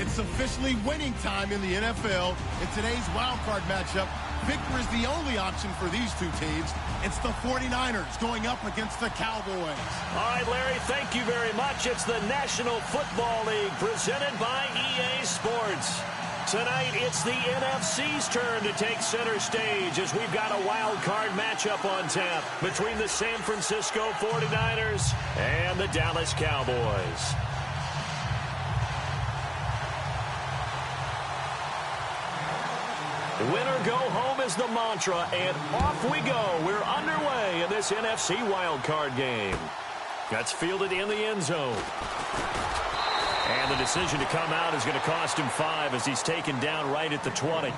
It's officially winning time in the NFL. In today's wild card matchup, victory is the only option for these two teams. It's the 49ers going up against the Cowboys. All right, Larry, thank you very much. It's the National Football League presented by EA Sports. Tonight, it's the NFC's turn to take center stage as we've got a wild card matchup on tap between the San Francisco 49ers and the Dallas Cowboys. Winner go home is the mantra, and off we go. We're underway in this NFC wildcard game. That's fielded in the end zone. And the decision to come out is going to cost him 5 as he's taken down right at the 20.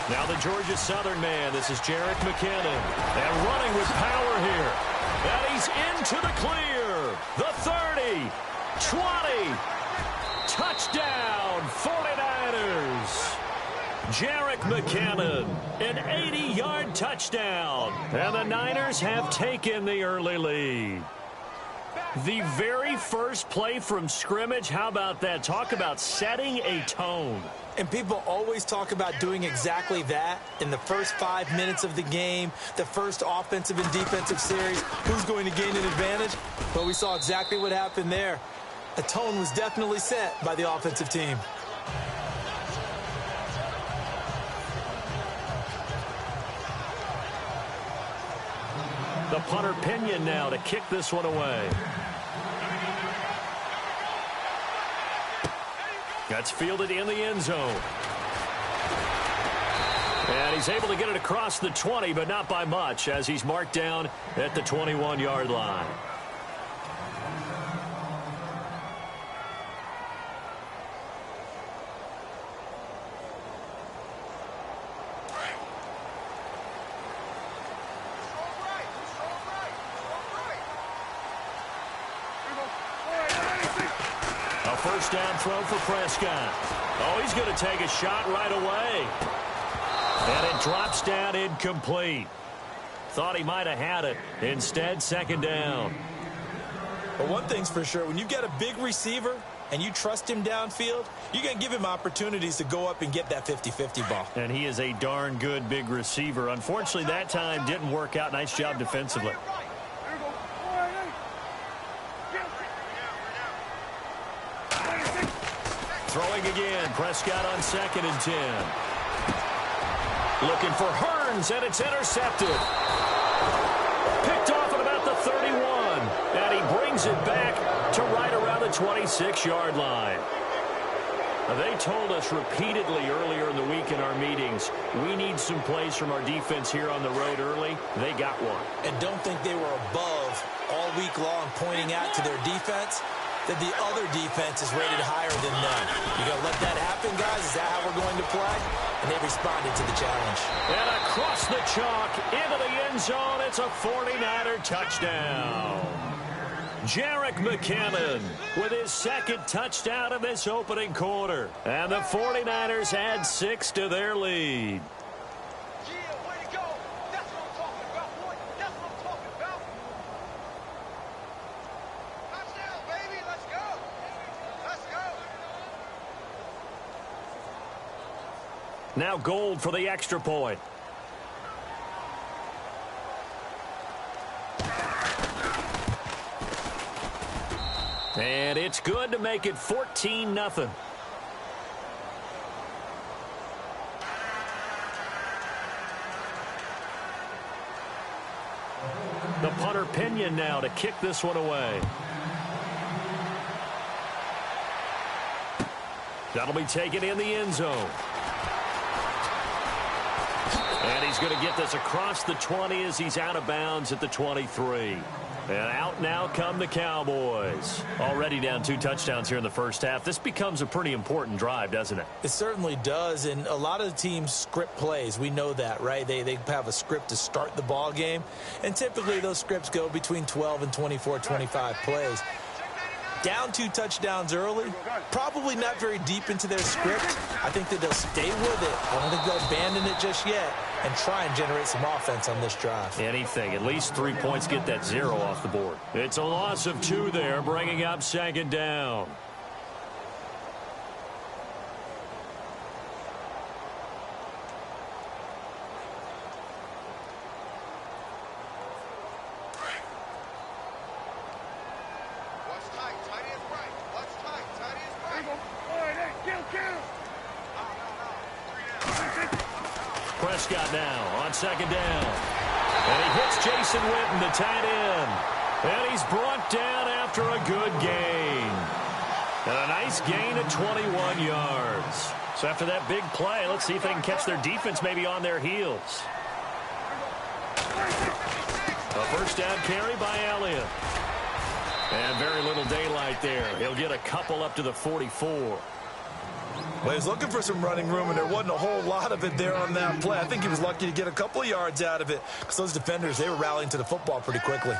Now the Georgia Southern man, this is Jerick McKinnon. And running with power here. And he's into the clear. The 30, 20, touchdown 49ers. Jerick McKinnon, an 80-yard touchdown. And the Niners have taken the early lead. The very first play from scrimmage, how about that? Talk about setting a tone. And people always talk about doing exactly that in the first 5 minutes of the game, the first offensive and defensive series. Who's going to gain an advantage? Well, we saw exactly what happened there. A tone was definitely set by the offensive team. The punter Pinion now to kick this one away. That's fielded in the end zone. And he's able to get it across the 20, but not by much, as he's marked down at the 21-yard line. First down throw for Prescott. Oh, he's going to take a shot right away. And it drops down incomplete. Thought he might have had it. Instead, second down. But one thing's for sure, when you've got a big receiver and you trust him downfield, you're going to give him opportunities to go up and get that 50-50 ball. And he is a darn good big receiver. Unfortunately, that time didn't work out. Nice job defensively. Throwing again, Prescott on 2nd and 10. Looking for Hearns, and it's intercepted. Picked off at about the 31, and he brings it back to right around the 26-yard line. They told us repeatedly earlier in the week in our meetings, we need some plays from our defense here on the road early. They got one. And don't think they were above all week long pointing out to their defense. that the other defense is rated higher than them. You going to let that happen, guys? Is that how we're going to play? And they responded to the challenge. And across the chalk, into the end zone, it's a 49er touchdown. Jerick McKinnon with his second touchdown in this opening quarter. And the 49ers add 6 to their lead. Now Gold for the extra point. And it's good to make it 14-0. The punter Pinion now to kick this one away. That'll be taken in the end zone. And he's going to get this across the 20 as he's out of bounds at the 23. And out now come the Cowboys. Already down 2 touchdowns here in the first half. This becomes a pretty important drive, doesn't it? It certainly does, and a lot of the teams script plays. We know that, right? They have a script to start the ball game, and typically those scripts go between 12 and 24, 25 plays. Down 2 touchdowns early, probably not very deep into their script. I think that they'll stay with it. I don't think they'll abandon it just yet and try and generate some offense on this drive. Anything. At least 3 points, get that 0 off the board. It's a loss of 2 there, bringing up second down. Prescott now on second down. And he hits Jason Witten, the tight end. And he's brought down after a good gain. And a nice gain of 21 yards. So after that big play, let's see if they can catch their defense maybe on their heels. A first down carry by Elliott. And very little daylight there. He'll get a couple up to the 44. Well, he was looking for some running room, and there wasn't a whole lot of it there on that play. I think he was lucky to get a couple of yards out of it because those defenders, they were rallying to the football pretty quickly.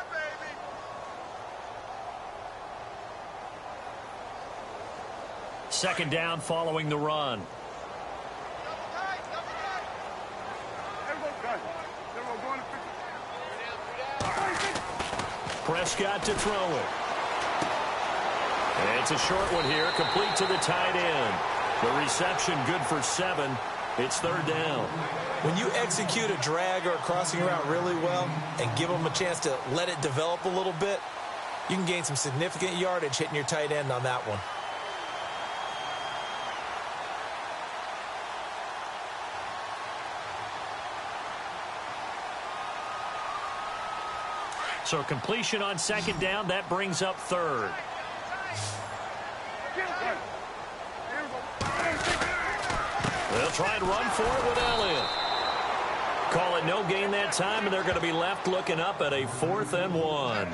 Second down following the run. Prescott to throw it. And it's a short one here, complete to the tight end. The reception good for 7. It's third down. When you execute a drag or a crossing route really well and give them a chance to let it develop a little bit, you can gain some significant yardage hitting your tight end on that one. So completion on second down, that brings up third. They'll try and run for it with Elliott. Call it no gain that time, and they're going to be left looking up at a 4th and 1.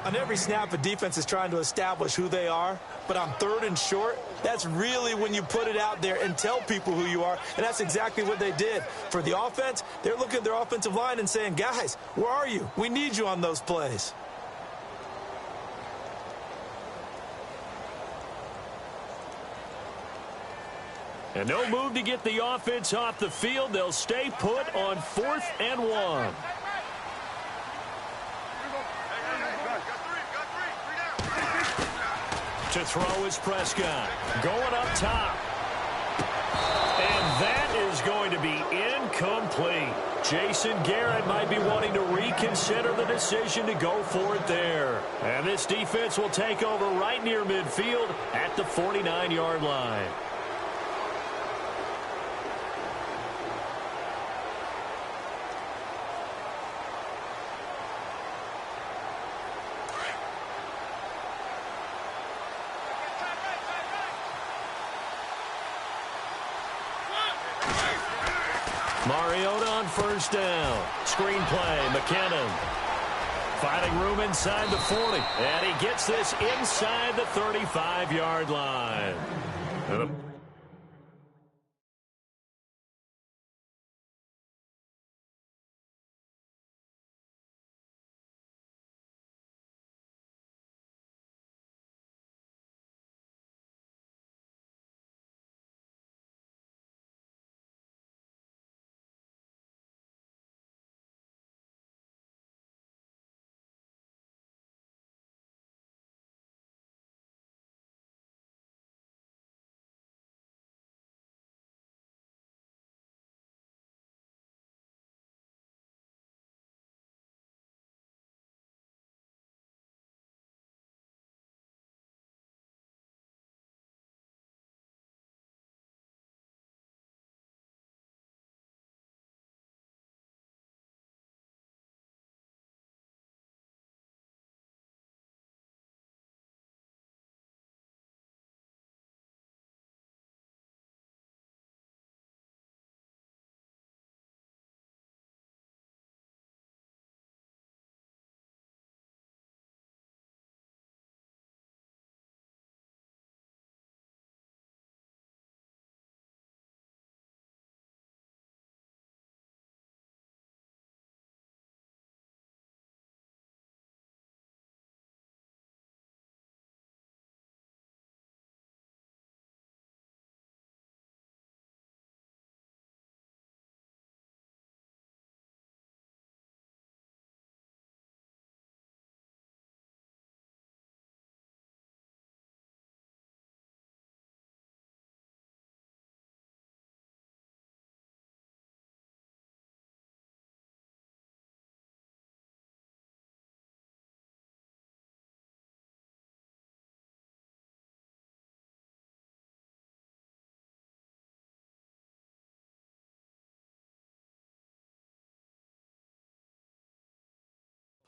On every snap, a defense is trying to establish who they are, but on 3rd and short, that's really when you put it out there and tell people who you are, and that's exactly what they did. For the offense, they're looking at their offensive line and saying, guys, where are you? We need you on those plays. And no move to get the offense off the field. They'll stay put on 4th and 1. To throw is Prescott. Going up top. And that is going to be incomplete. Jason Garrett might be wanting to reconsider the decision to go for it there. And this defense will take over right near midfield at the 49-yard line. Mariota on first down. Screen play, McKinnon. Finding room inside the 40. And he gets this inside the 35-yard line.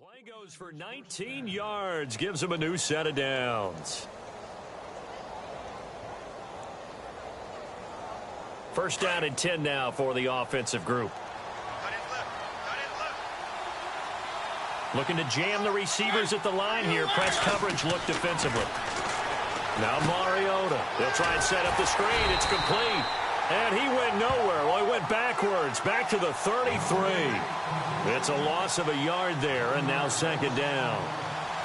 Play goes for 19 yards, gives him a new set of downs. First down and 10 now for the offensive group. Looking to jam the receivers at the line here. Press coverage look defensively. Now Mariota. They'll try and set up the screen. It's complete. And he went nowhere. Well, he went backwards, back to the 33. It's a loss of a yard there, and now second down.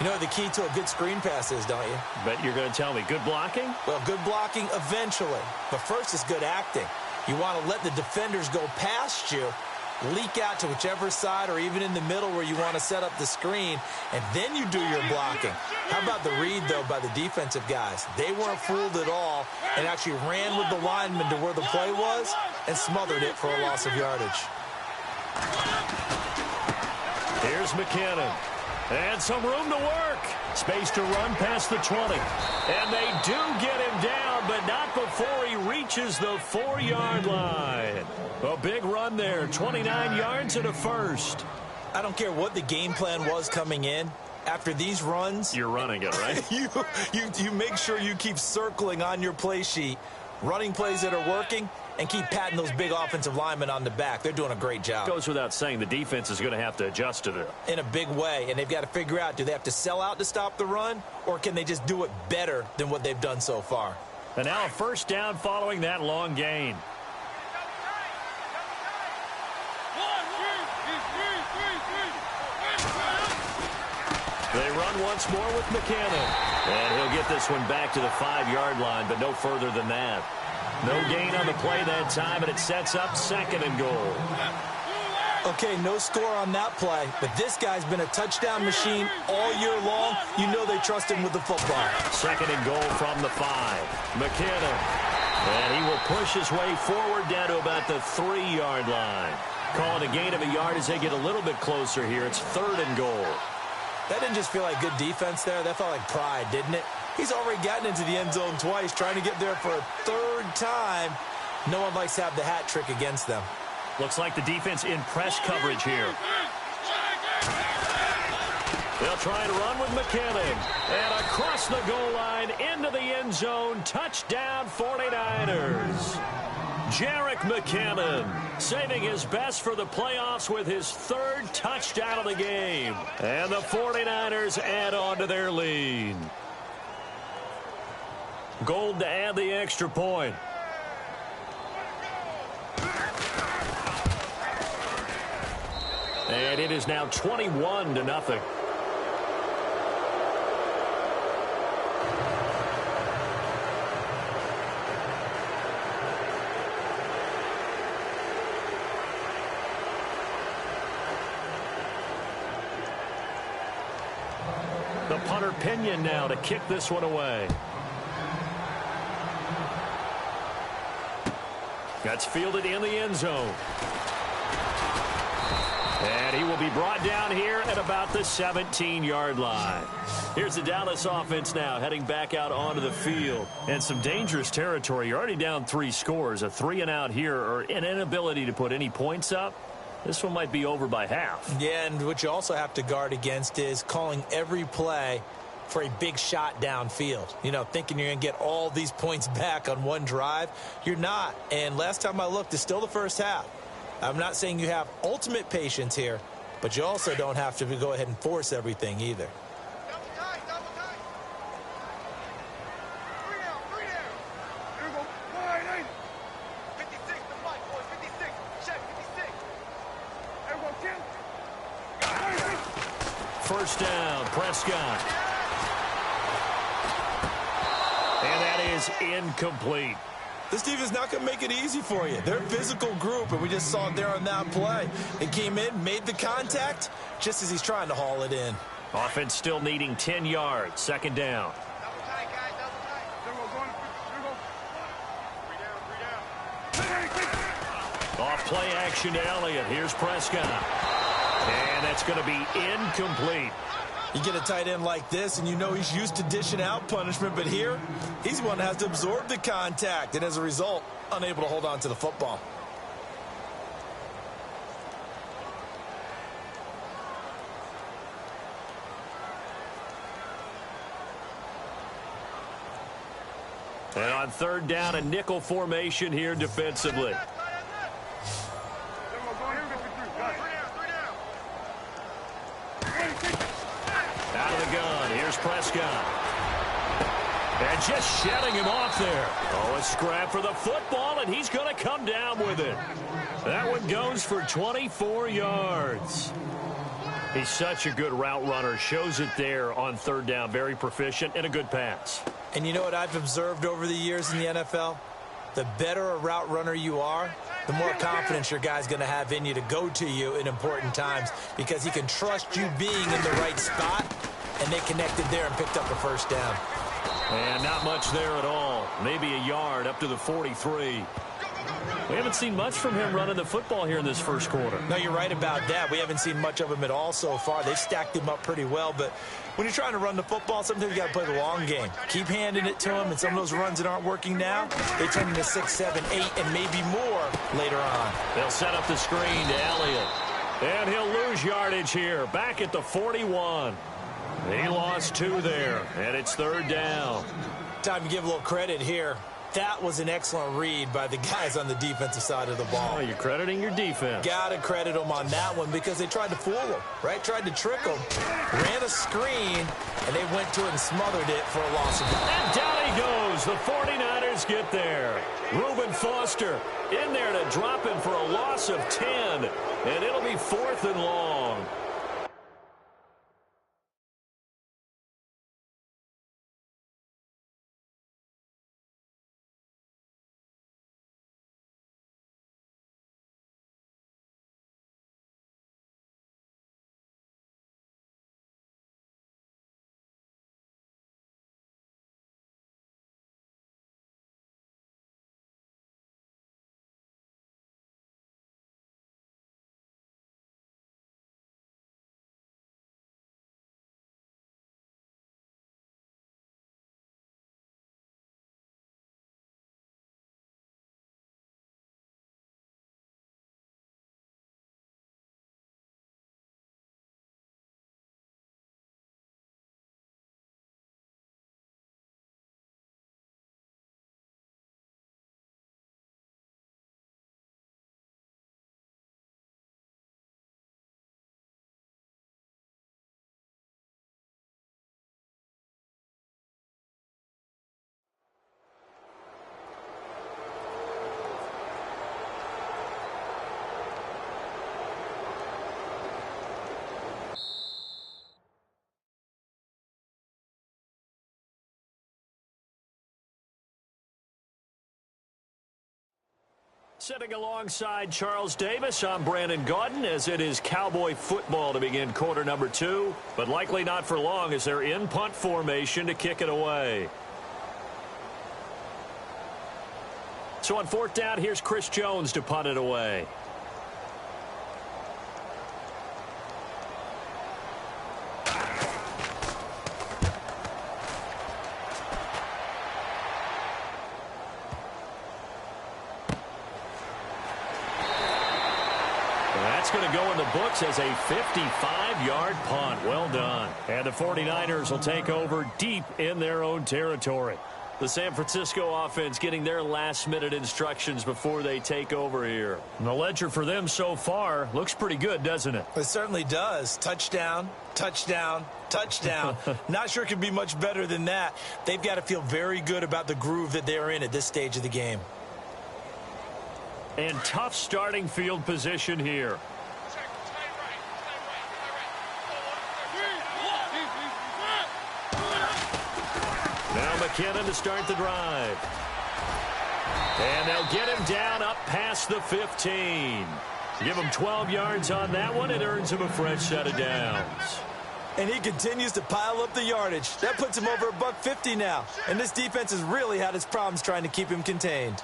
You know the key to a good screen pass is, don't you? Bet you're going to tell me. Good blocking? Well, good blocking eventually. But first is good acting. You want to let the defenders go past you, leak out to whichever side or even in the middle where you want to set up the screen, and then you do your blocking. How about the read, though, by the defensive guys? They weren't fooled at all and actually ran with the lineman to where the play was and smothered it for a loss of yardage. Here's McKinnon. And some room to work. Space to run past the 20. And they do get him down, but not before he reaches the 4-yard line. A big run there, 29 yards and a first. I don't care what the game plan was coming in. After these runs, you're running it, right? you make sure you keep circling on your play sheet, running plays that are working, and keep patting those big offensive linemen on the back. They're doing a great job. Goes without saying the defense is going to have to adjust to it. In a big way, and they've got to figure out, do they have to sell out to stop the run, or can they just do it better than what they've done so far? And now a first down following that long gain. They run once more with McKinnon. And he'll get this one back to the 5-yard line, but no further than that. No gain on the play that time, and it sets up second and goal. Okay, no score on that play, but this guy's been a touchdown machine all year long. You know they trust him with the football. Second and goal from the 5. McKinnon. And he will push his way forward down to about the 3-yard line. Call it a gain of a yard as they get a little bit closer here. It's third and goal. That didn't just feel like good defense there. That felt like pride, didn't it? He's already gotten into the end zone twice, trying to get there for a third time. No one likes to have the hat trick against them. Looks like the defense in press coverage here. They'll try to run with McKinnon. And across the goal line, into the end zone. Touchdown, 49ers. Jerick McKinnon saving his best for the playoffs with his third touchdown of the game. And the 49ers add on to their lead. Gold to add the extra point. And it is now 21-0. The punter Pinion now to kick this one away. That's fielded in the end zone. And he will be brought down here at about the 17-yard line. Here's the Dallas offense now heading back out onto the field. And some dangerous territory. You're already down 3 scores. A 3-and-out here or an inability to put any points up. This one might be over by half. Yeah, and what you also have to guard against is calling every play for a big shot downfield. You know, thinking you're going to get all these points back on one drive. You're not. And last time I looked, it's still the first half. I'm not saying you have ultimate patience here, but you also don't have to go ahead and force everything either. First down, Prescott. And that is incomplete. This defense is not going to make it easy for you. They're a physical group, and we just saw it there on that play. It came in, made the contact, just as he's trying to haul it in. Offense still needing 10 yards. Second down. Off play action to Elliott. Here's Prescott. And that's going to be incomplete. You get a tight end like this, and you know he's used to dishing out punishment, but here, he's the one that has to absorb the contact, and as a result, unable to hold on to the football. And on third down, a nickel formation here defensively. Out of the gun, here's Prescott. And just shedding him off there. Oh, a scrap for the football, and he's going to come down with it. That one goes for 24 yards. He's such a good route runner. Shows it there on third down. Very proficient and a good pass. And you know what I've observed over the years in the NFL? The better a route runner you are, the more confidence your guy's going to have in you to go to you in important times because he can trust you being in the right spot, and they connected there and picked up a first down. And not much there at all. Maybe a yard up to the 43. We haven't seen much from him running the football here in this first quarter. No, you're right about that. We haven't seen much of him at all so far. They've stacked him up pretty well, but when you're trying to run the football, sometimes you got to play the long game. Keep handing it to him, and some of those runs that aren't working now, they turn into 6, 7, 8, and maybe more later on. They'll set up the screen to Elliott. And he'll lose yardage here, back at the 41. He lost 2 there, and it's third down. Time to give a little credit here. That was an excellent read by the guys on the defensive side of the ball. Oh, you're crediting your defense. Got to credit them on that one because they tried to fool him, right? Tried to trick him, ran a screen, and they went to it and smothered it for a loss of 1. And down he goes. The 49ers get there. Reuben Foster in there to drop him for a loss of 10, and it'll be 4th and long. Sitting alongside Charles Davis, I'm Brandon Gaudin, as it is Cowboy football to begin quarter number 2, but likely not for long as they're in punt formation to kick it away. So on 4th down, here's Chris Jones to punt it away. That's going to go in the books as a 55-yard punt. Well done. And the 49ers will take over deep in their own territory. The San Francisco offense getting their last-minute instructions before they take over here. And the ledger for them so far looks pretty good, doesn't it? It certainly does. Touchdown, touchdown, touchdown. Not sure it could be much better than that. They've got to feel very good about the groove that they're in at this stage of the game. And tough starting field position here. Now McKinnon to start the drive. And they'll get him down up past the 15. Give him 12 yards on that one. It earns him a fresh set of downs. And he continues to pile up the yardage. That puts him over $150 now. And this defense has really had its problems trying to keep him contained.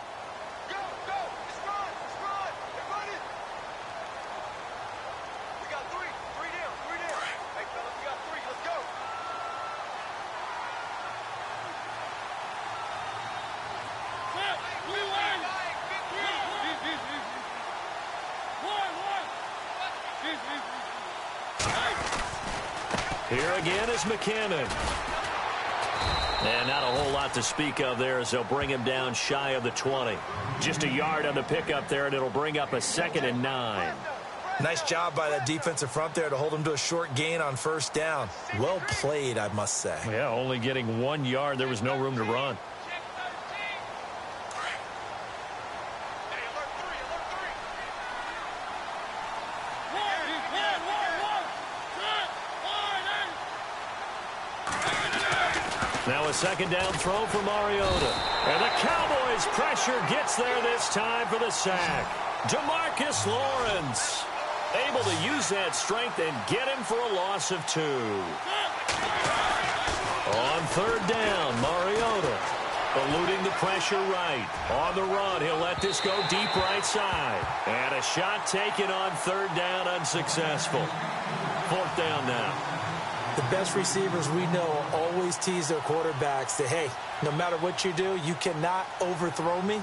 Here again is McKinnon. And not a whole lot to speak of there as they'll bring him down shy of the 20. Just a yard on the pickup there, and it'll bring up a 2nd and 9. Nice job by that defensive front there to hold him to a short gain on 1st down. Well played, I must say. Yeah, only getting 1 yard. There was no room to run. Now a 2nd down throw for Mariota. And the Cowboys' pressure gets there this time for the sack. DeMarcus Lawrence able to use that strength and get him for a loss of 2. On 3rd down, Mariota eluding the pressure right. On the run, he'll let this go deep right side. And a shot taken on 3rd down, unsuccessful. 4th down now. The best receivers we know always tease their quarterbacks that, hey, no matter what you do, you cannot overthrow me.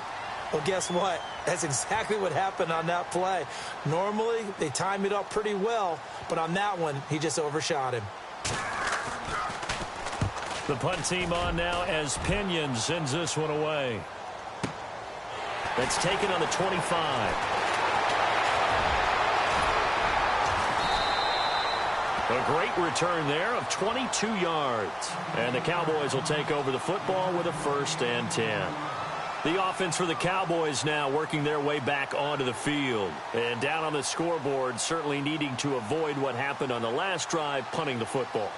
Well, guess what? That's exactly what happened on that play. Normally, they time it up pretty well, but on that one, he just overshot him. The punt team on now as Pinion sends this one away. That's taken on the 25. A great return there of 22 yards. And the Cowboys will take over the football with a 1st and 10. The offense for the Cowboys now working their way back onto the field. And down on the scoreboard, certainly needing to avoid what happened on the last drive, punting the football.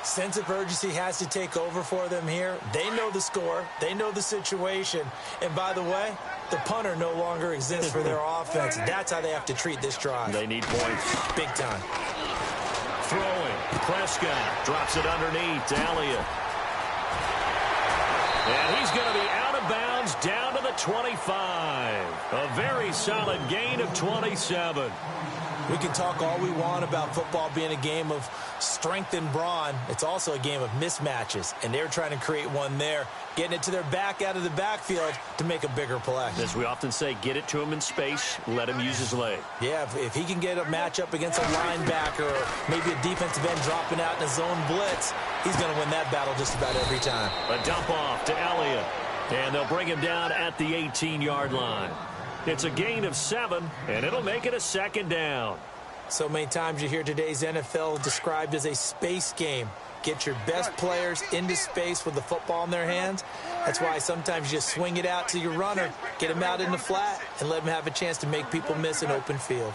Sense of urgency has to take over for them here. They know the score. They know the situation. And by the way, the punter no longer exists for their offense. That's how they have to treat this drive. They need points. Big time. Throwing. Prescott drops it underneath to Elliott. And he's going to be out of bounds down to the 25. A very solid gain of 27. We can talk all we want about football being a game of strength and brawn. It's also a game of mismatches, and they're trying to create one there, getting it to their back out of the backfield to make a bigger play. As we often say, get it to him in space, let him use his leg. Yeah, if he can get a matchup against a linebacker or maybe a defensive end dropping out in a zone blitz, he's going to win that battle just about every time. A dump off to Elliott, and they'll bring him down at the 18-yard line. It's a gain of 7, and it'll make it a 2nd down. So many times you hear today's NFL described as a space game. Get your best players into space with the football in their hands. That's why sometimes you just swing it out to your runner, get him out in the flat, and let him have a chance to make people miss an open field.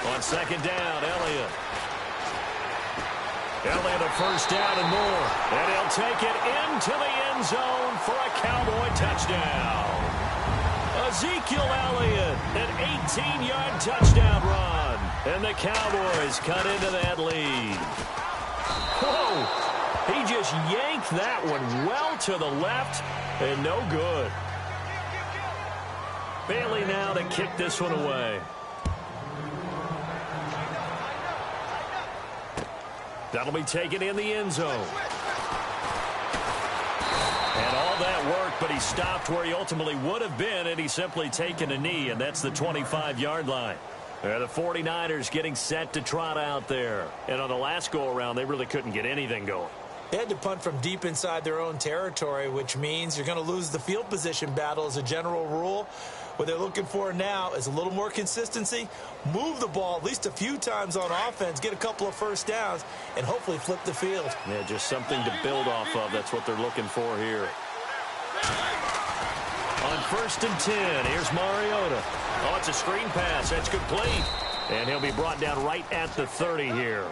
On 2nd down, Elliott. Elliott a first down and more. And he'll take it into the end zone for a Cowboy touchdown. Ezekiel Elliott, an 18-yard touchdown run. And the Cowboys cut into that lead. Whoa! He just yanked that one well to the left and no good. Bailey now to kick this one away. That'll be taken in the end zone. And all that work, but he stopped where he ultimately would have been, and he's simply taken a knee, and that's the 25-yard line. The 49ers getting set to trot out there. And on the last go-around, they really couldn't get anything going. They had to punt from deep inside their own territory, which means you're going to lose the field position battle as a general rule. What they're looking for now is a little more consistency, move the ball at least a few times on offense, get a couple of first downs, and hopefully flip the field. Yeah, just something to build off of. That's what they're looking for here. On 1st and 10, here's Mariota. Oh, it's a screen pass. That's complete. And he'll be brought down right at the 30 here.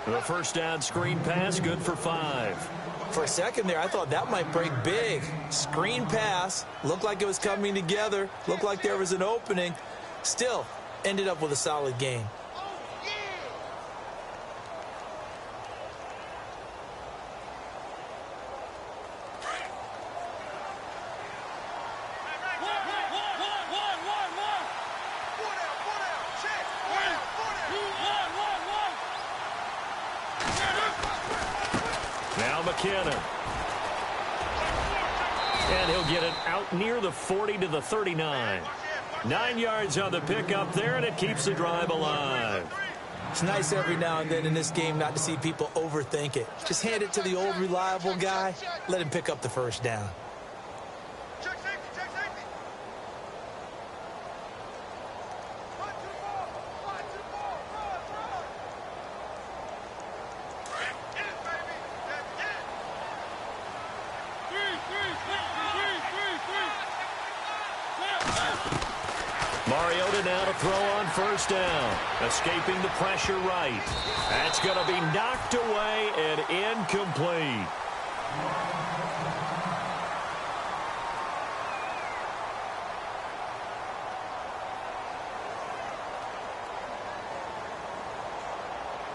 The first down screen pass, good for 5. For a second there, I thought that might break big. Screen pass, looked like it was coming together, looked like there was an opening. Still, ended up with a solid gain. Now McKinnon. And he'll get it out near the 40 to the 39. 9 yards on the pickup there, and it keeps the drive alive. It's nice every now and then in this game not to see people overthink it. Just hand it to the old reliable guy. Let him pick up the first down. Mariota now to throw on first down. Escaping the pressure right. That's going to be knocked away and incomplete.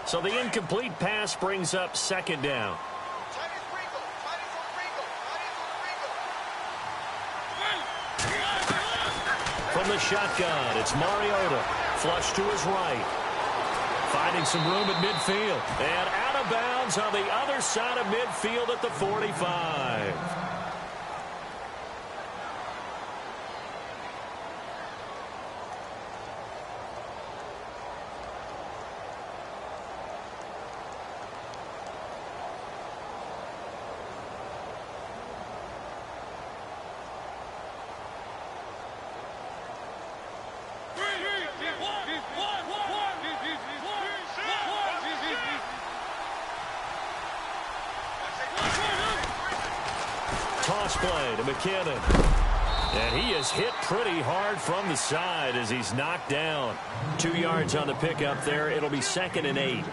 So the incomplete pass brings up second down. From the shotgun, it's Mariota. Flush to his right. Finding some room at midfield. And out of bounds on the other side of midfield at the 45. Toss play to McKinnon. And he is hit pretty hard from the side as he's knocked down. 2 yards on the pickup there. It'll be 2nd and 8.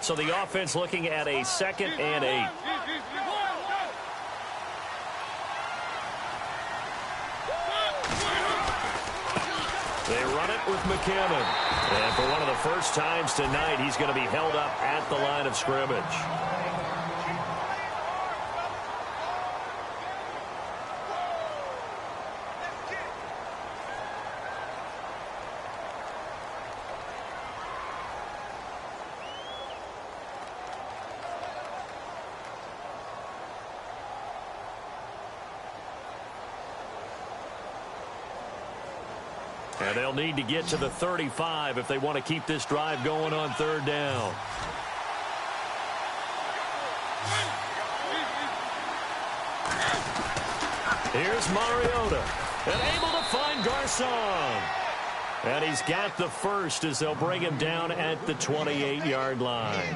So the offense looking at a 2nd and 8. They run it with McKinnon. And for one of the first times tonight, he's going to be held up at the line of scrimmage. And they'll need to get to the 35 if they want to keep this drive going on 3rd down. Here's Mariota. And able to find Garcon. And he's got the first as they'll bring him down at the 28-yard line.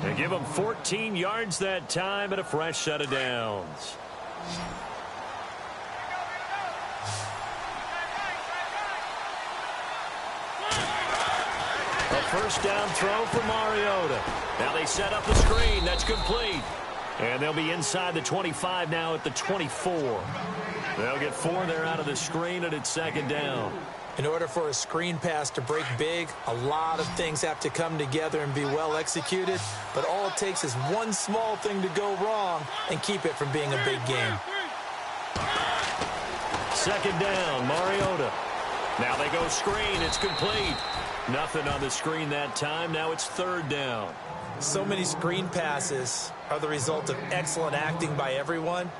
They give him 14 yards that time and a fresh set of downs. A first down throw for Mariota. Now they set up the screen. That's complete. And they'll be inside the 25 now at the 24. They'll get 4 there out of the screen, and it's second down. In order for a screen pass to break big, a lot of things have to come together and be well executed. But all it takes is one small thing to go wrong and keep it from being a big game. Second down, Mariota. Now they go screen. It's complete. Nothing on the screen that time. Now it's third down. So many screen passes are the result of excellent acting by everyone.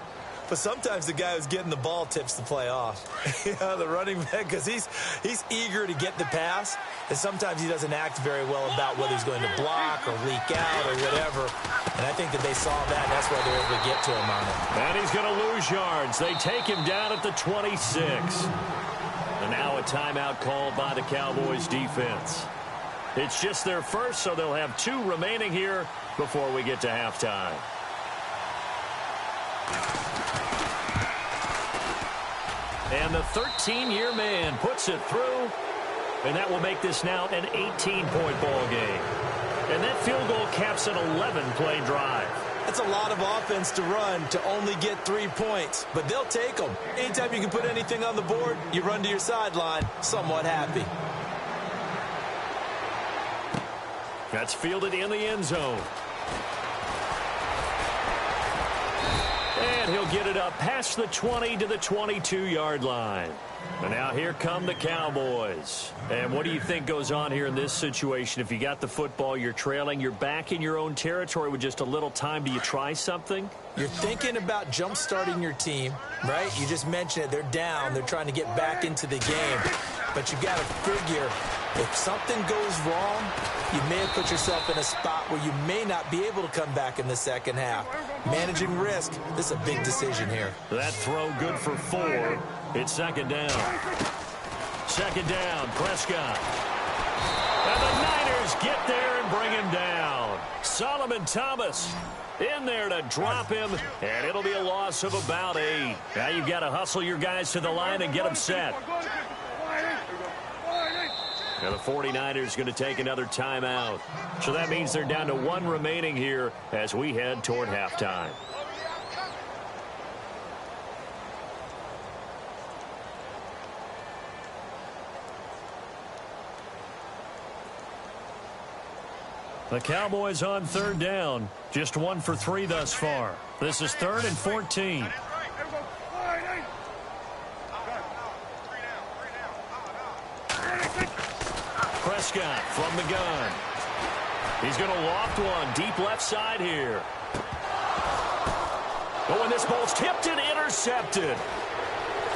But sometimes the guy who's getting the ball tips the play off. The running back, because he's eager to get the pass, and sometimes he doesn't act very well about whether he's going to block or leak out or whatever. And I think that they saw that, and that's why they're able to get to him on it. And he's going to lose yards. They take him down at the 26. And now a timeout called by the Cowboys defense. It's just their first, so they'll have 2 remaining here before we get to halftime. And the 13-year man puts it through, and that will make this now an 18-point ball game. And that field goal caps an 11-play drive. That's a lot of offense to run to only get 3 points, but they'll take them. Anytime you can put anything on the board, you run to your sideline somewhat happy. That's fielded in the end zone. And he'll get it up past the 20 to the 22-yard line. And now here come the Cowboys. And what do you think goes on here in this situation? If you got the football, you're trailing, you're back in your own territory with just a little time. Do you try something? You're thinking about jump-starting your team, right? You just mentioned it. They're down. They're trying to get back into the game. But you got to figure, if something goes wrong, you may have put yourself in a spot where you may not be able to come back in the second half. Managing risk, this is a big decision here. That throw good for 4. It's second down. Second down, Prescott. And the Niners get there and bring him down. Solomon Thomas in there to drop him, and it'll be a loss of about 8. Now you've got to hustle your guys to the line and get them set. Now the 49ers going to take another timeout. So that means they're down to 1 remaining here as we head toward halftime. The Cowboys on third down. Just 1 for 3 thus far. This is 3rd and 14. Prescott from the gun. He's going to loft one deep left side here. Oh, and this ball's tipped and intercepted.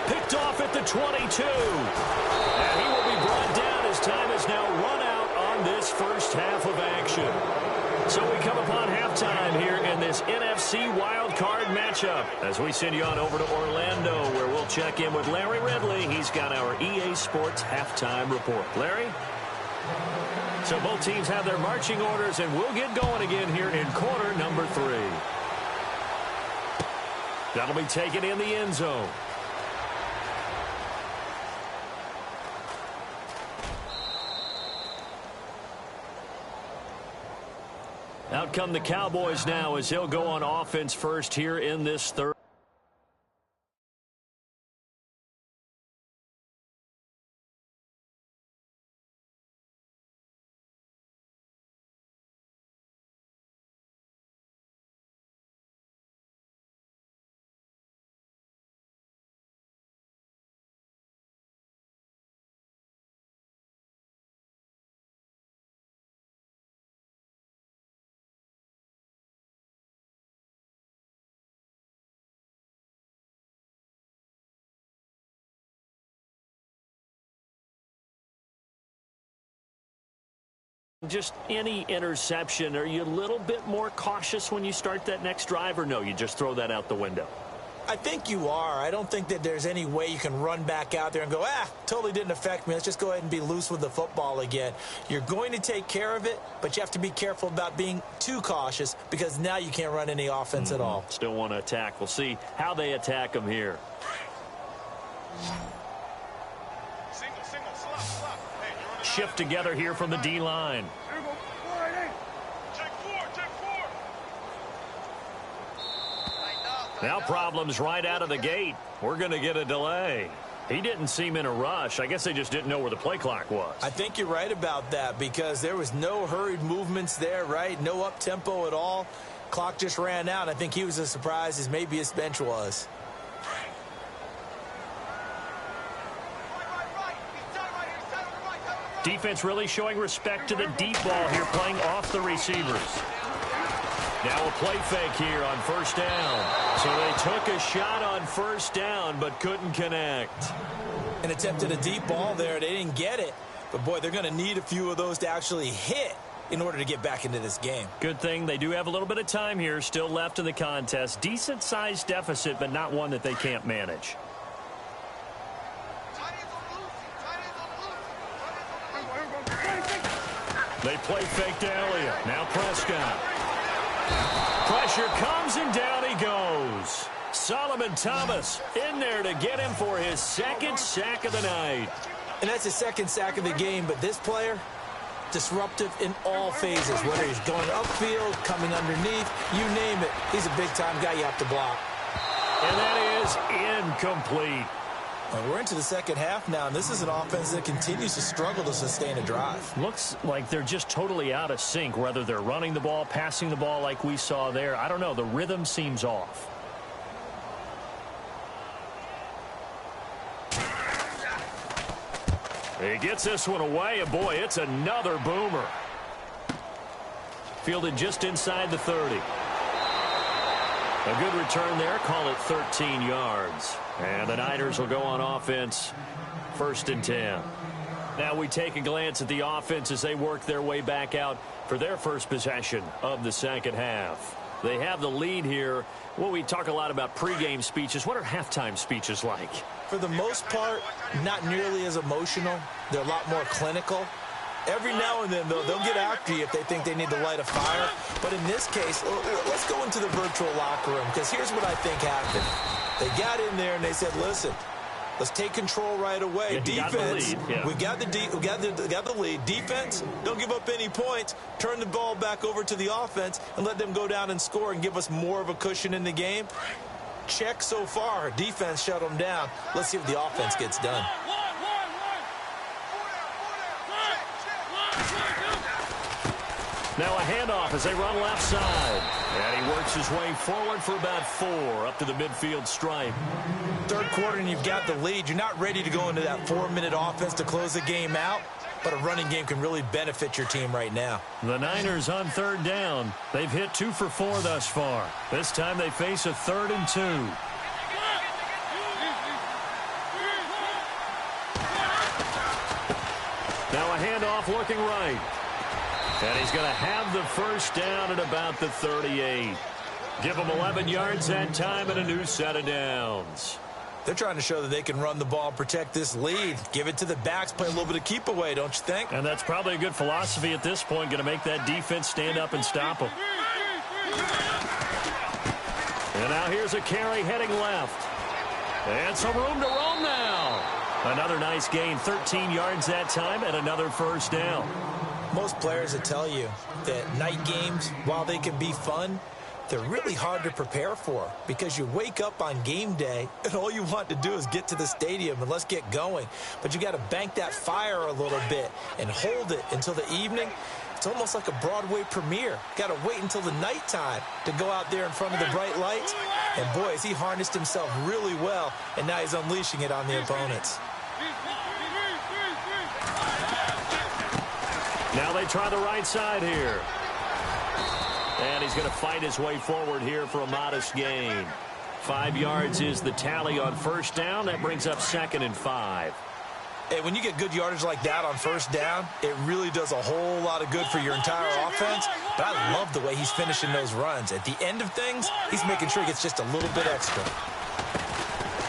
Picked off at the 22. And he will be brought down as time is now run out on this first half of action. So we come upon halftime here in this NFC Wild Card matchup as we send you on over to Orlando, where we'll check in with Larry Ridley. He's got our EA Sports halftime report. Larry? So both teams have their marching orders, and we'll get going again here in quarter number 3. That'll be taken in the end zone. Out come the Cowboys now as he'll go on offense first here in this third. Just any interception, are you a little bit more cautious when you start that next drive, or no, you just throw that out the window? I think you are. I don't think that there's any way you can run back out there and go, totally didn't affect me. Let's just go ahead and be loose with the football again. You're going to take care of it, but you have to be careful about being too cautious because now you can't run any offense at all. Still want to attack. We'll see how they attack them here. Shift together here from the D-line. Now problems right out of the gate. We're going to get a delay. He didn't seem in a rush. I guess they just didn't know where the play clock was. I think you're right about that because there was no hurried movements there, right? No up-tempo at all. Clock just ran out. I think he was as surprised as maybe his bench was. Defense really showing respect to the deep ball here, playing off the receivers. Now a play fake here on first down. So they took a shot on first down but couldn't connect. An attempt at a deep ball there. They didn't get it. But, boy, they're going to need a few of those to actually hit in order to get back into this game. Good thing they do have a little bit of time here still left in the contest. Decent-sized deficit, but not one that they can't manage. They play fake to Elliott. Now Prescott. Pressure comes and down he goes. Solomon Thomas in there to get him for his second sack of the night. And that's his second sack of the game, but this player, disruptive in all phases, whether he's going upfield, coming underneath, you name it. He's a big-time guy you have to block. And that is incomplete. Well, we're into the second half now, and this is an offense that continues to struggle to sustain a drive. Looks like they're just totally out of sync, whether they're running the ball, passing the ball like we saw there. I don't know. The rhythm seems off. He gets this one away, and boy, it's another boomer. Fielded just inside the 30. A good return there. Call it 13 yards. And the Niners will go on offense, 1st and 10. Now we take a glance at the offense as they work their way back out for their first possession of the second half. They have the lead here. Well, we talk a lot about pregame speeches. What are halftime speeches like? For the most part, not nearly as emotional. They're a lot more clinical. Every now and then, they'll get after you if they think they need to light a fire. But in this case, let's go into the virtual locker room, because here's what I think happened. They got in there and they said, listen, let's take control right away. Yeah, defense, we got the lead. Defense, don't give up any points. Turn the ball back over to the offense and let them go down and score and give us more of a cushion in the game. Check so far. Defense shut them down. Let's see what the offense gets done. Now a handoff as they run left side. And he works his way forward for about 4 up to the midfield stripe. Third quarter and you've got the lead. You're not ready to go into that 4-minute offense to close the game out. But a running game can really benefit your team right now. The Niners on 3rd down. They've hit 2 for 4 thus far. This time they face a 3rd and 2. Now a handoff looking right. And he's going to have the first down at about the 38. Give him 11 yards that time and a new set of downs. They're trying to show that they can run the ball, protect this lead. Give it to the backs, play a little bit of keep away, don't you think? And that's probably a good philosophy at this point, going to make that defense stand up and stop them. And now here's a carry heading left. And some room to roam now. Another nice gain, 13 yards that time, and another first down. Most players will tell you that night games, while they can be fun, they're really hard to prepare for because you wake up on game day and all you want to do is get to the stadium and let's get going. But you got to bank that fire a little bit and hold it until the evening. It's almost like a Broadway premiere. Got to wait until the nighttime to go out there in front of the bright lights. And boy, has he harnessed himself really well, and now he's unleashing it on the opponents. Now they try the right side here. And he's going to fight his way forward here for a modest gain. 5 yards is the tally on first down. That brings up 2nd and 5. Hey, when you get good yardage like that on first down, it really does a whole lot of good for your entire offense. But I love the way he's finishing those runs. At the end of things, he's making sure he gets just a little bit extra.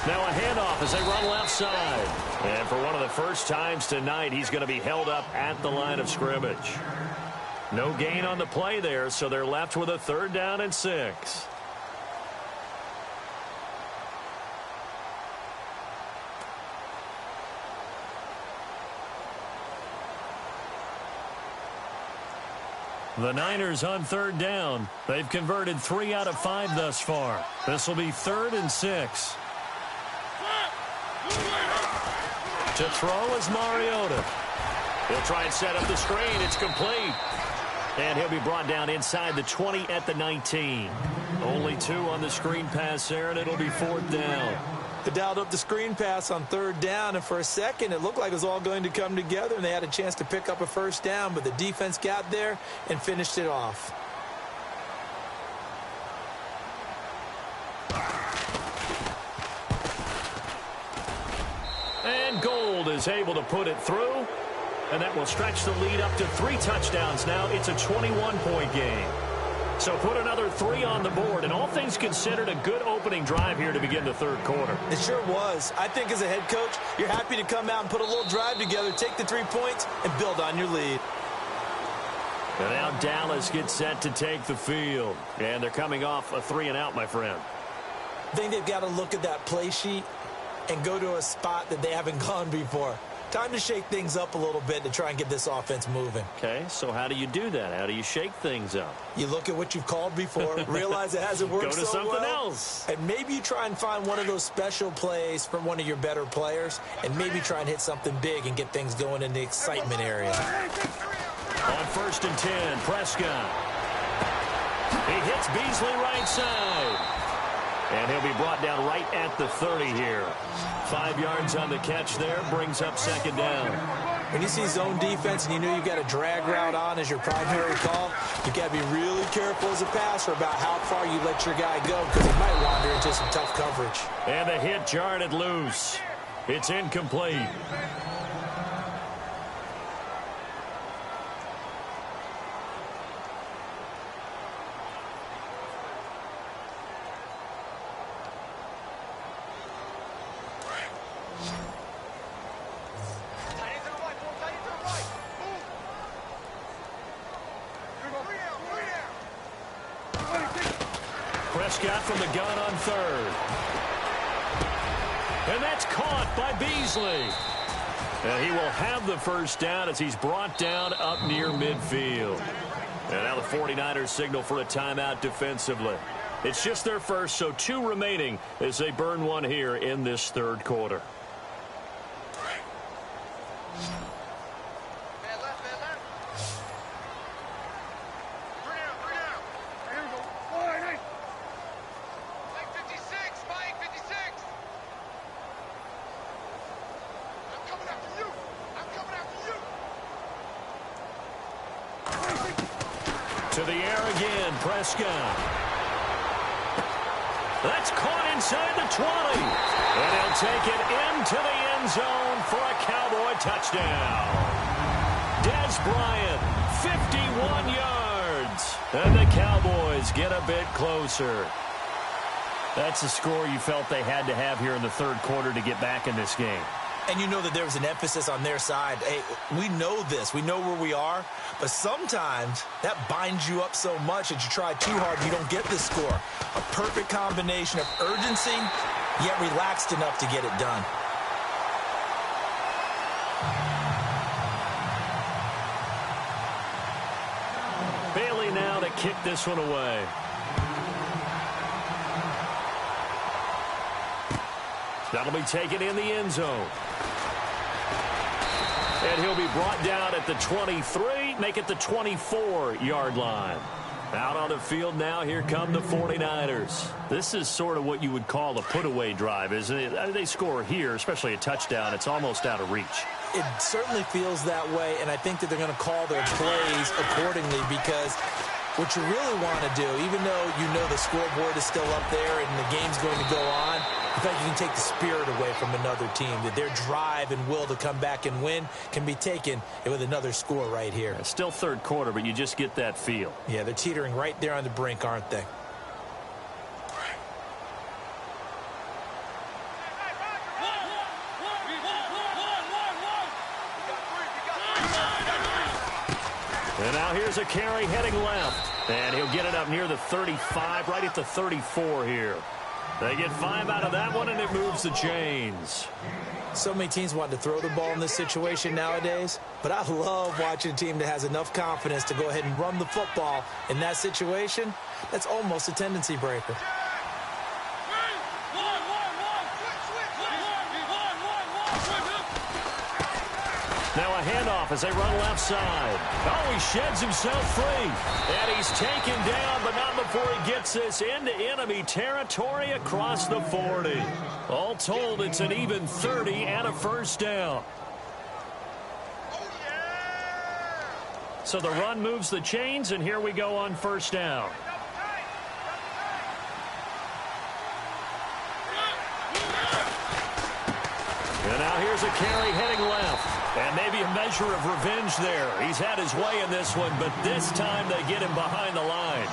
Now a handoff as they run left side. And for one of the first times tonight, he's going to be held up at the line of scrimmage. No gain on the play there, so they're left with a 3rd down and 6. The Niners on 3rd down. They've converted 3 out of 5 thus far. This will be 3rd and 6. To throw is Mariota. He'll try and set up the screen. It's complete. And he'll be brought down inside the 20 at the 19. Only 2 on the screen pass there, and it'll be 4th down. They dialed up the screen pass on 3rd down, and for a second it looked like it was all going to come together, and they had a chance to pick up a 1st down, but the defense got there and finished it off. And Gold is able to put it through, and that will stretch the lead up to 3 touchdowns now. It's a 21-point game. So put another 3 on the board, and all things considered, a good opening drive here to begin the 3rd quarter. It sure was. I think as a head coach, you're happy to come out and put a little drive together, take the 3 points, and build on your lead. And now Dallas gets set to take the field. And they're coming off a 3-and-out, my friend. I think they've got to look at that play sheet and go to a spot that they haven't gone before. Time to shake things up a little bit to try and get this offense moving. Okay, so how do you do that? How do you shake things up? You look at what you've called before, realize it hasn't worked so well. Go to something else. And maybe you try and find one of those special plays from one of your better players, and maybe try and hit something big and get things going in the excitement area. On 1st and 10, Prescott. He hits Beasley right side. And he'll be brought down right at the 30 here. 5 yards on the catch there, brings up 2nd down. When you see zone defense and you know you've got a drag route on as your primary call, you've got to be really careful as a passer about how far you let your guy go, because he might wander into some tough coverage. And the hit jarred it loose. It's incomplete. Prescott from the gun on 3rd. And that's caught by Beasley. And he will have the 1st down as he's brought down up near midfield. And now the 49ers signal for a timeout defensively. It's just their first, so 2 remaining as they burn 1 here in this 3rd quarter. To the air again, Prescott. That's caught inside the 20. And he'll take it into the end zone for a Cowboy touchdown. Dez Bryant, 51 yards. And the Cowboys get a bit closer. That's a score you felt they had to have here in the 3rd quarter to get back in this game. And you know that there was an emphasis on their side. Hey, we know this. We know where we are. But sometimes that binds you up so much that you try too hard, you don't get the score. A perfect combination of urgency, yet relaxed enough to get it done. Bailey now to kick this one away. That'll be taken in the end zone. And he'll be brought down at the 23, make it the 24-yard line. Out on the field now, here come the 49ers. This is sort of what you would call a put-away drive, isn't it? They score here, especially a touchdown. It's almost out of reach. It certainly feels that way, and I think that they're going to call their plays accordingly, because what you really want to do, even though you know the scoreboard is still up there and the game's going to go on, in fact, you can take the spirit away from another team, that their drive and will to come back and win can be taken with another score right here. It's still 3rd quarter, but you just get that feel. Yeah, they're teetering right there on the brink, aren't they? Now here's a carry heading left. And he'll get it up near the 35, right at the 34 here. They get 5 out of that one, and it moves the chains. So many teams want to throw the ball in this situation nowadays, but I love watching a team that has enough confidence to go ahead and run the football in that situation. That's almost a tendency breaker. Now a handoff as they run left side. Oh, he sheds himself free. And he's taken down, but not before he gets this into enemy territory across the 40. All told, it's an even 30 and a first down. So the run moves the chains, and here we go on first down. And now here's a carry heading left. And maybe a measure of revenge there. He's had his way in this one, but this time they get him behind the line.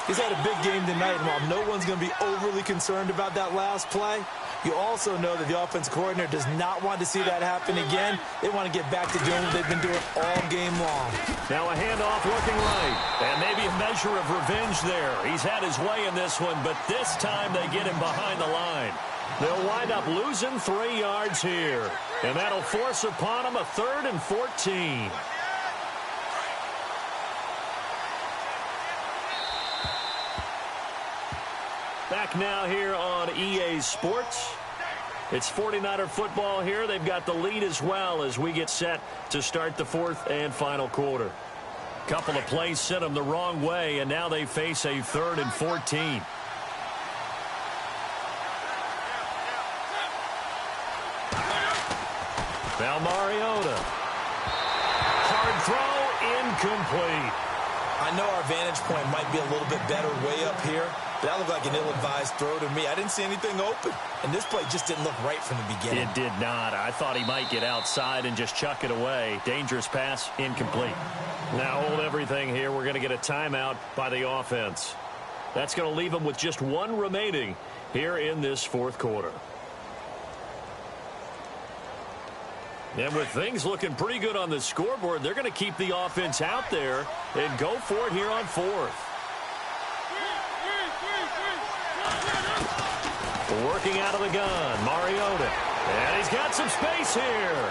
He's had a big game tonight, and while no one's going to be overly concerned about that last play, you also know that the offensive coordinator does not want to see that happen again. They want to get back to doing what they've been doing all game long. Now a handoff looking right. And maybe a measure of revenge there. He's had his way in this one, but this time they get him behind the line. They'll wind up losing 3 yards here. And that'll force upon them a 3rd and 14. Back now here on EA Sports. It's 49er football here. They've got the lead as well as we get set to start the 4th and final quarter. Couple of plays sent them the wrong way, and now they face a 3rd and 14. Now Mariota. Hard throw, incomplete. I know our vantage point might be a little bit better way up here, but that looked like an ill-advised throw to me. I didn't see anything open, and this play just didn't look right from the beginning. It did not. I thought he might get outside and just chuck it away. Dangerous pass, incomplete. Now hold everything here. We're going to get a timeout by the offense. That's going to leave them with just 1 remaining here in this 4th quarter. And with things looking pretty good on the scoreboard, they're going to keep the offense out there and go for it here on 4th. Working out of the gun, Mariota. And he's got some space here.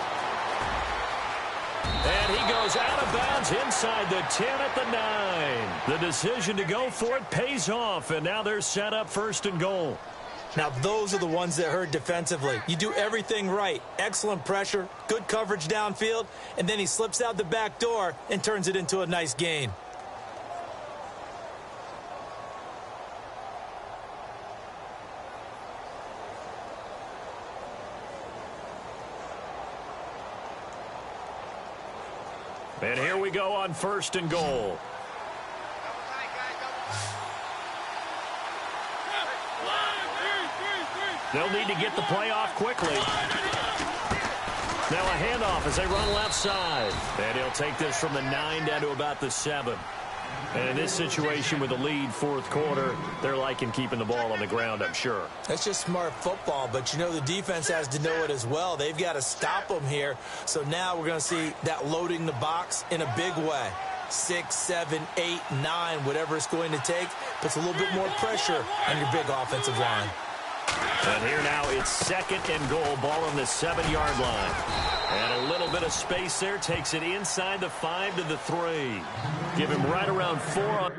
And he goes out of bounds inside the 10 at the 9. The decision to go for it pays off, and now they're set up 1st and goal. Now, those are the ones that hurt defensively. You do everything right. Excellent pressure, good coverage downfield, and then he slips out the back door and turns it into a nice gain. And here we go on 1st and goal. They'll need to get the play off quickly. Now a handoff as they run left side. And he'll take this from the 9 down to about the 7. And in this situation with the lead 4th quarter, they're liking keeping the ball on the ground, I'm sure. That's just smart football, but you know the defense has to know it as well. They've got to stop them here. So now we're going to see that loading the box in a big way. 6, 7, 8, 9, whatever it's going to take, puts a little bit more pressure on your big offensive line. And here now it's 2nd and goal, ball on the 7-yard line. And a little bit of space there, takes it inside the 5 to the 3. Give him right around 4 on.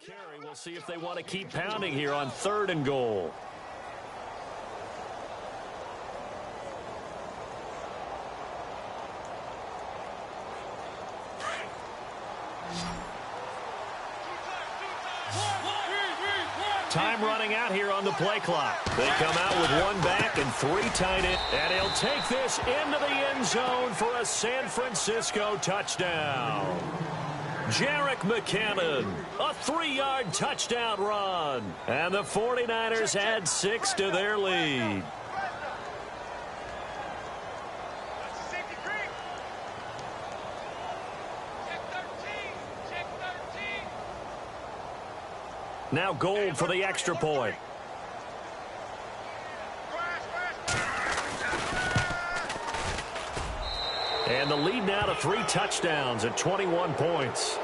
Carry. We'll see if they want to keep pounding here on 3rd and goal. Time running out here on the play clock. They come out with 1 back and 3 tight end. And he'll take this into the end zone for a San Francisco touchdown. Jerick McKinnon, a 3-yard touchdown run. And the 49ers add 6 to their lead. Now Gold for the extra point. And the lead now to 3 touchdowns at 21 points.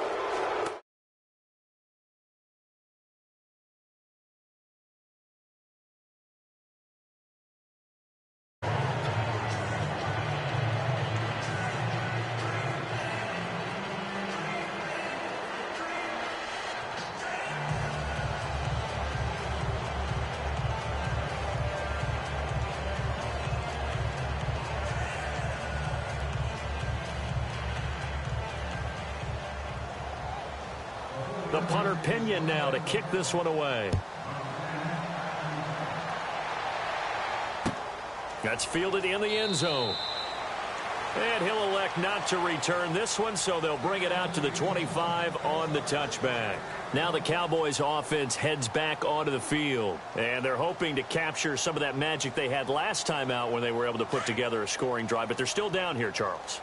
The punter Pinion now to kick this one away. That's fielded in the end zone. And he'll elect not to return this one, so they'll bring it out to the 25 on the touchback. Now the Cowboys offense heads back onto the field, and they're hoping to capture some of that magic they had last time out when they were able to put together a scoring drive, but they're still down here, Charles.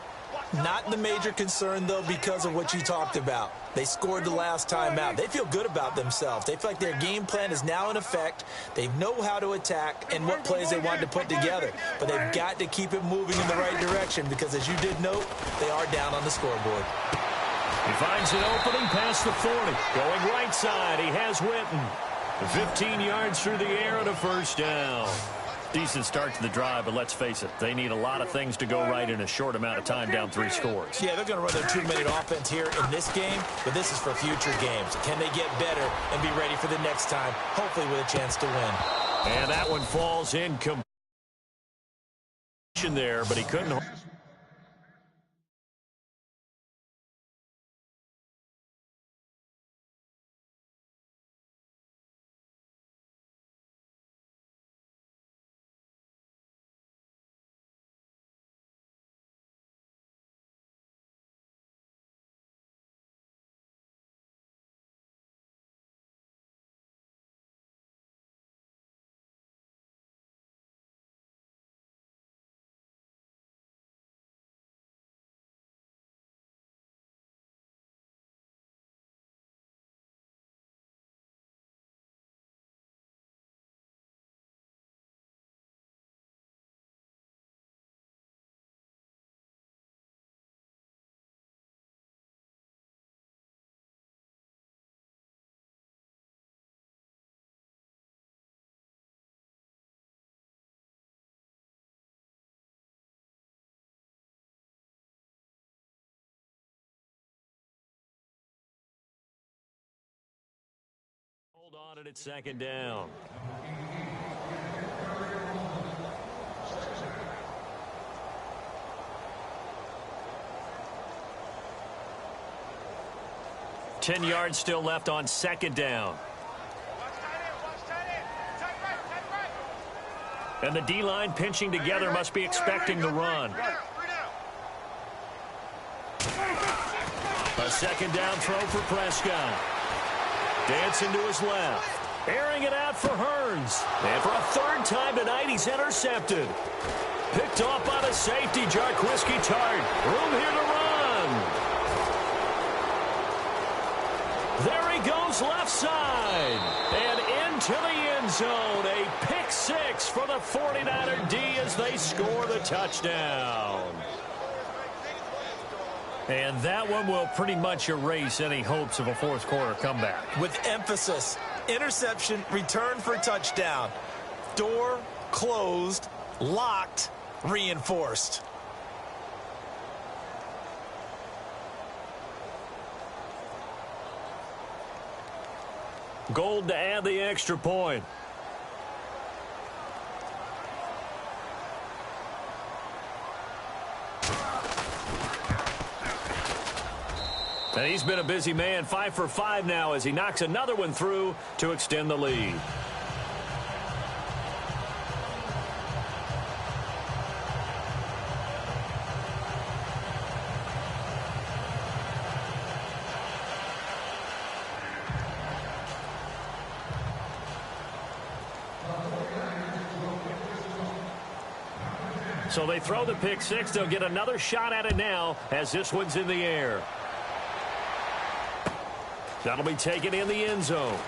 Not the major concern, though, because of what you talked about. They scored the last time out. They feel good about themselves. They feel like their game plan is now in effect. They know how to attack and what plays they want to put together. But they've got to keep it moving in the right direction because, as you did note, they are down on the scoreboard. He finds an opening past the 40. Going right side, he has Witten. 15 yards through the air and a first down. Decent start to the drive, but let's face it, they need a lot of things to go right in a short amount of time down 3 scores. Yeah, they're going to run their 2-minute offense here in this game, but this is for future games. Can they get better and be ready for the next time, hopefully with a chance to win? And that one falls in completion there, but he couldn't. Hold on and it's second down. Ten yards still left on second down. And the D-line pinching together must be expecting the run. A second down throw for Prescott. Dancing to his left. Airing it out for Hearns. And for a third time tonight, he's intercepted. Picked off by the safety, Jarquiski Tart. Room here to run. There he goes left side. And into the end zone. A pick six for the 49er D as they score the touchdown. And that one will pretty much erase any hopes of a fourth quarter comeback. With emphasis, interception, return for touchdown. Door closed, locked, reinforced. Gold to add the extra point. And he's been a busy man, 5 for 5 now as he knocks another one through to extend the lead. So they throw the pick six. They'll get another shot at it now as this one's in the air. That'll be taken in the end zone.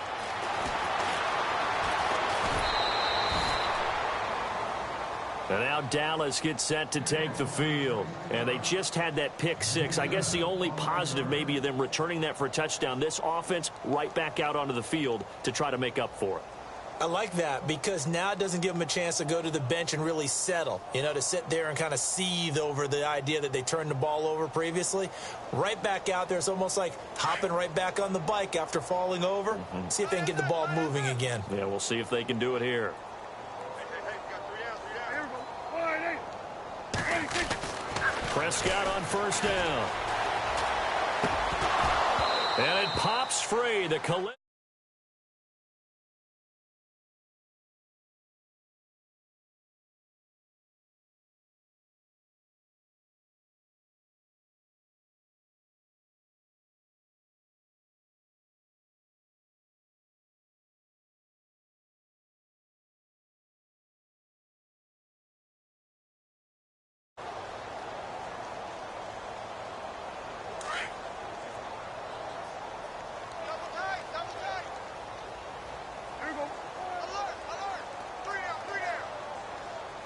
And now Dallas gets set to take the field. And they just had that pick six. I guess the only positive maybe of them returning that for a touchdown. This offense right back out onto the field to try to make up for it. I like that because now it doesn't give them a chance to go to the bench and really settle, to sit there and kind of seethe over the idea that they turned the ball over previously. Right back out there, it's almost like hopping right back on the bike after falling over. See if they can get the ball moving again. Yeah, we'll see if they can do it here. Prescott on first down. And it pops free. The collect.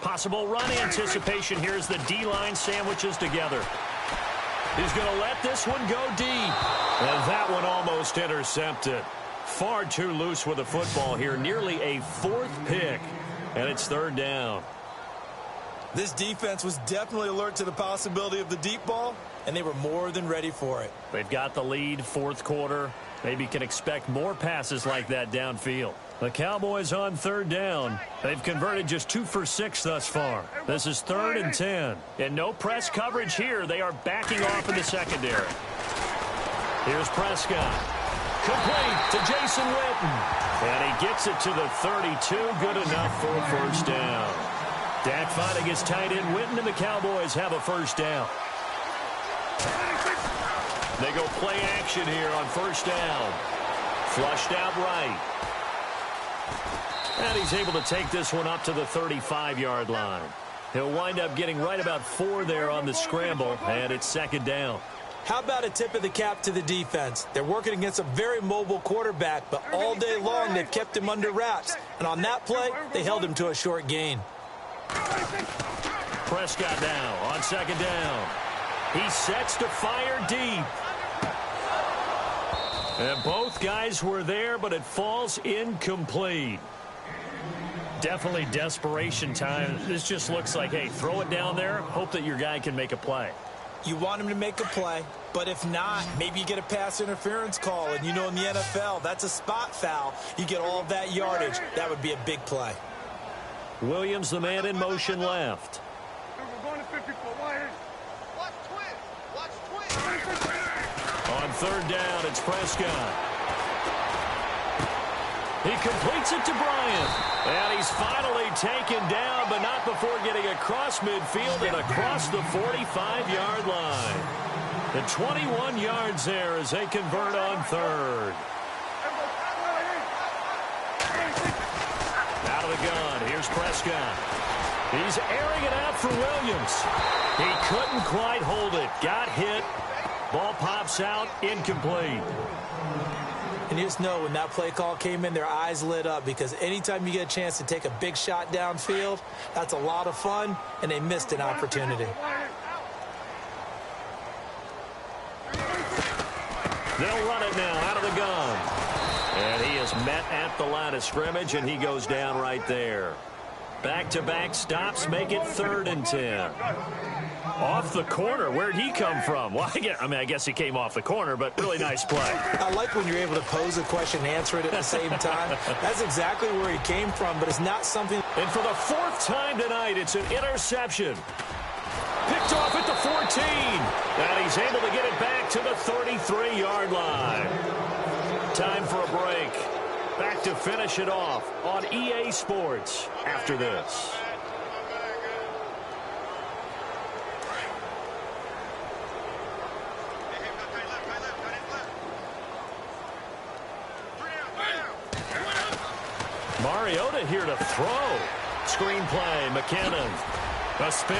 Possible run anticipation. Here's the D-line sandwiches together. He's going to let this one go deep. And that one almost intercepted. Far too loose with the football here. Nearly a fourth pick. And it's third down. This defense was definitely alert to the possibility of the deep ball, and they were more than ready for it. They've got the lead, fourth quarter. Maybe can expect more passes like that downfield. The Cowboys on third down. They've converted just 2 for 6 thus far. This is 3rd and 10. And no press coverage here. They are backing off in the secondary. Here's Prescott. Complete to Jason Witten. And he gets it to the 32. Good enough for a first down. Dak finally gets tight end Witten, and the Cowboys have a first down. They go play action here on first down. Flushed out right. And he's able to take this one up to the 35-yard line. He'll wind up getting right about 4 there on the scramble, and it's second down. How about a tip of the cap to the defense? They're working against a very mobile quarterback, but all day long they've kept him under wraps. And on that play, they held him to a short gain. Prescott now on second down. He sets to fire deep. And both guys were there, but it falls incomplete. Definitely desperation time. This just looks like, hey, throw it down there, hope that your guy can make a play. You want him to make a play, but if not, maybe you get a pass interference call. And in the NFL, that's a spot foul. You get all of that yardage. That would be a big play. Williams, the man in motion left. On third down, it's Prescott. He completes it to Bryant. And he's finally taken down, but not before getting across midfield and across the 45-yard line. The 21 yards there as they convert on third. Out of the gun, here's Prescott. He's airing it out for Williams. He couldn't quite hold it. Got hit. Ball pops out, incomplete. And you just know when that play call came in, their eyes lit up because anytime you get a chance to take a big shot downfield, that's a lot of fun, and they missed an opportunity. They'll run it now out of the gun. And he is met at the line of scrimmage, and he goes down right there. Back-to-back stops make it 3rd and 10. Off the corner. Where'd he come from? Well, I guess he came off the corner, but really nice play. I like when you're able to pose a question and answer it at the same time. That's exactly where he came from, but it's not something. And for the 4th time tonight, it's an interception. Picked off at the 14. And he's able to get it back to the 33-yard line. Time for a break. Back to finish it off on EA Sports after this. Mariota here to throw. Screenplay, McKinnon. A spin.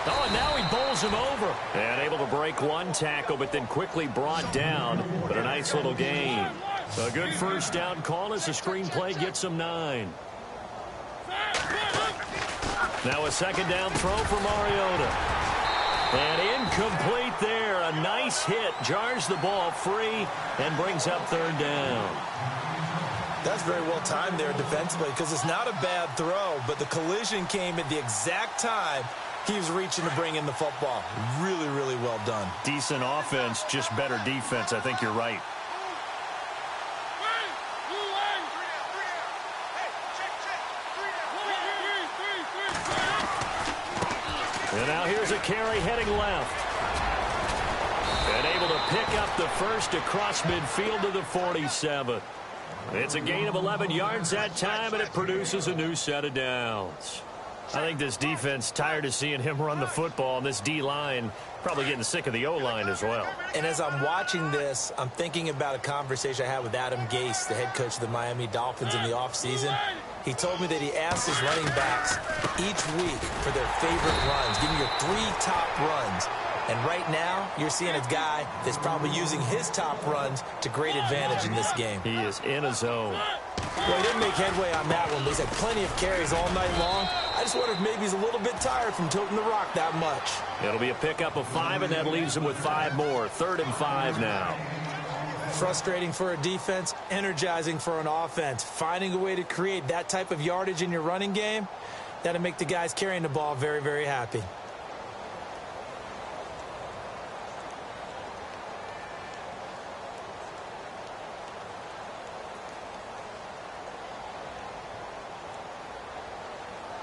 Oh, and now he bowls him over. And able to break one tackle, but then quickly brought down. But a nice little gain. A good first down call as the screenplay gets him 9. Now a second down throw for Mariota. And incomplete there. A nice hit. Jars the ball free and brings up third down. That's very well timed there defensively because it's not a bad throw, but the collision came at the exact time he was reaching to bring in the football. Really, really well done. Decent offense, just better defense. I think you're right. And now here's a carry heading left. And able to pick up the first across midfield to the 47. It's a gain of 11 yards that time, and it produces a new set of downs. I think this defense tired of seeing him run the football, and this D-line probably getting sick of the O-line as well. And as I'm watching this, I'm thinking about a conversation I had with Adam Gase, the head coach of the Miami Dolphins in the offseason. He told me that he asked his running backs each week for their favorite runs. Give me your 3 top runs. And right now, you're seeing a guy that's probably using his top runs to great advantage in this game. He is in a zone. Well, he didn't make headway on that one, but he's had plenty of carries all night long. I just wonder if maybe he's a little bit tired from toting the rock that much. It'll be a pickup of 5, and that leaves him with 5 more. 3rd and 5 now. Frustrating for a defense, energizing for an offense. Finding a way to create that type of yardage in your running game, that'll make the guys carrying the ball very, very happy.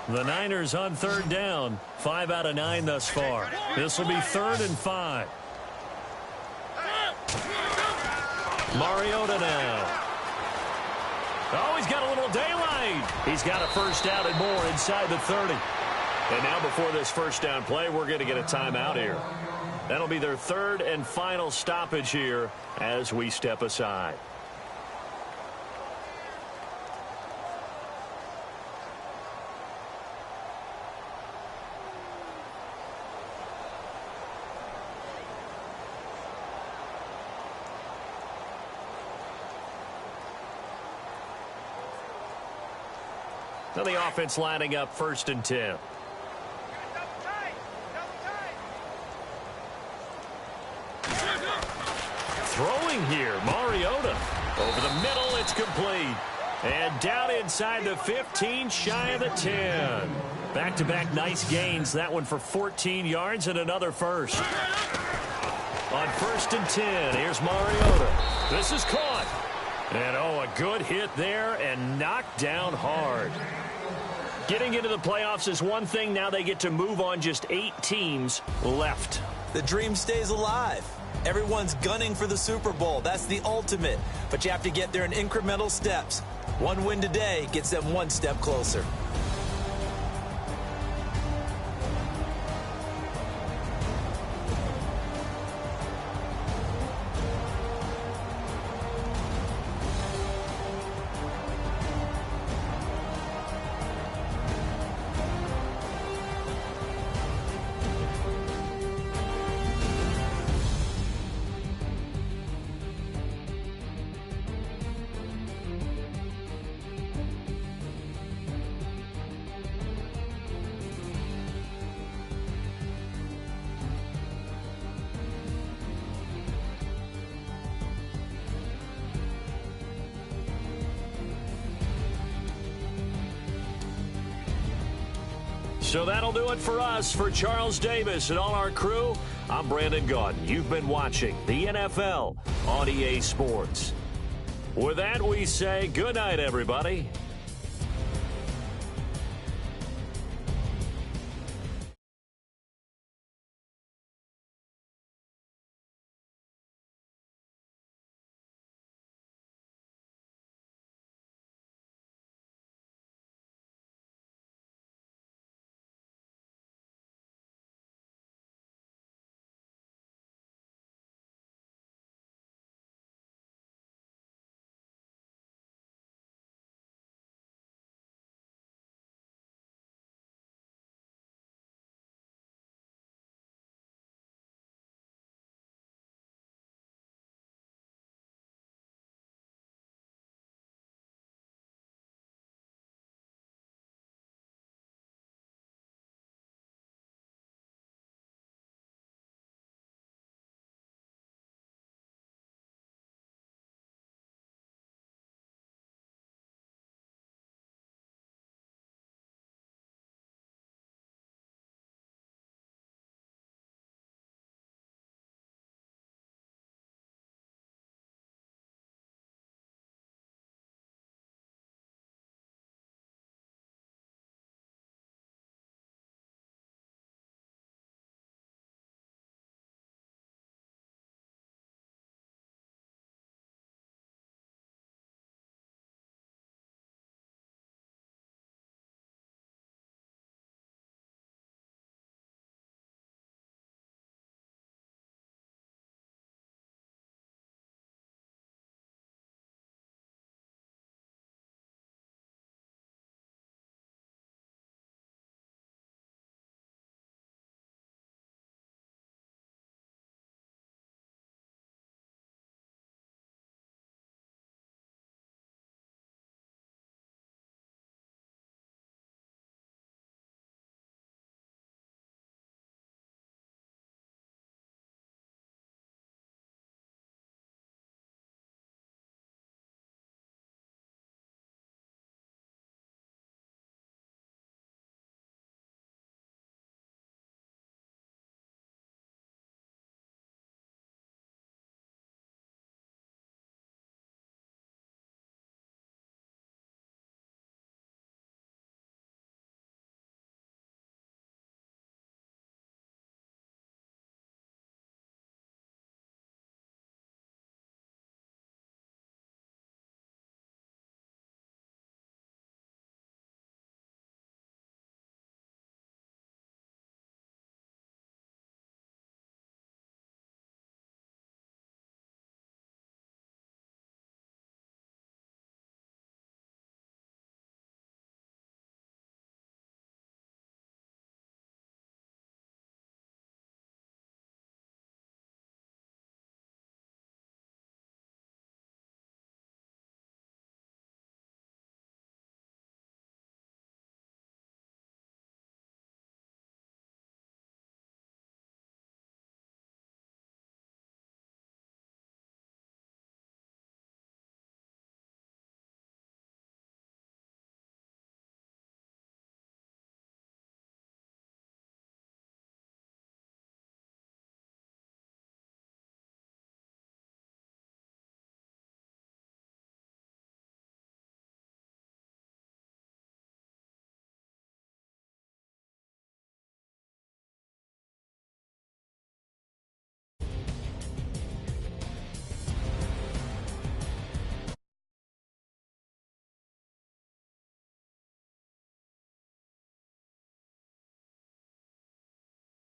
The Niners on 3rd down. 5 out of 9 thus far. This will be 3rd and 5. Mariota now. Oh, he's got a little daylight. He's got a first down and more inside the 30. And now before this first down play, we're going to get a timeout here. That'll be their 3rd and final stoppage here as we step aside. Now the offense lining up 1st and 10. Throwing here, Mariota. Over the middle, it's complete. And down inside the 15, shy of the 10. Back-to-back nice gains. That one for 14 yards and another first. On 1st and 10, here's Mariota. This is caught. And, oh, a good hit there and knocked down hard. Getting into the playoffs is one thing. Now they get to move on. Just 8 teams left. The dream stays alive. Everyone's gunning for the Super Bowl. That's the ultimate. But you have to get there in incremental steps. One win today gets them 1 step closer. So that'll do it for us. For Charles Davis and all our crew, I'm Brandon Gaudin. You've been watching the NFL on EA Sports. With that, we say good night, everybody.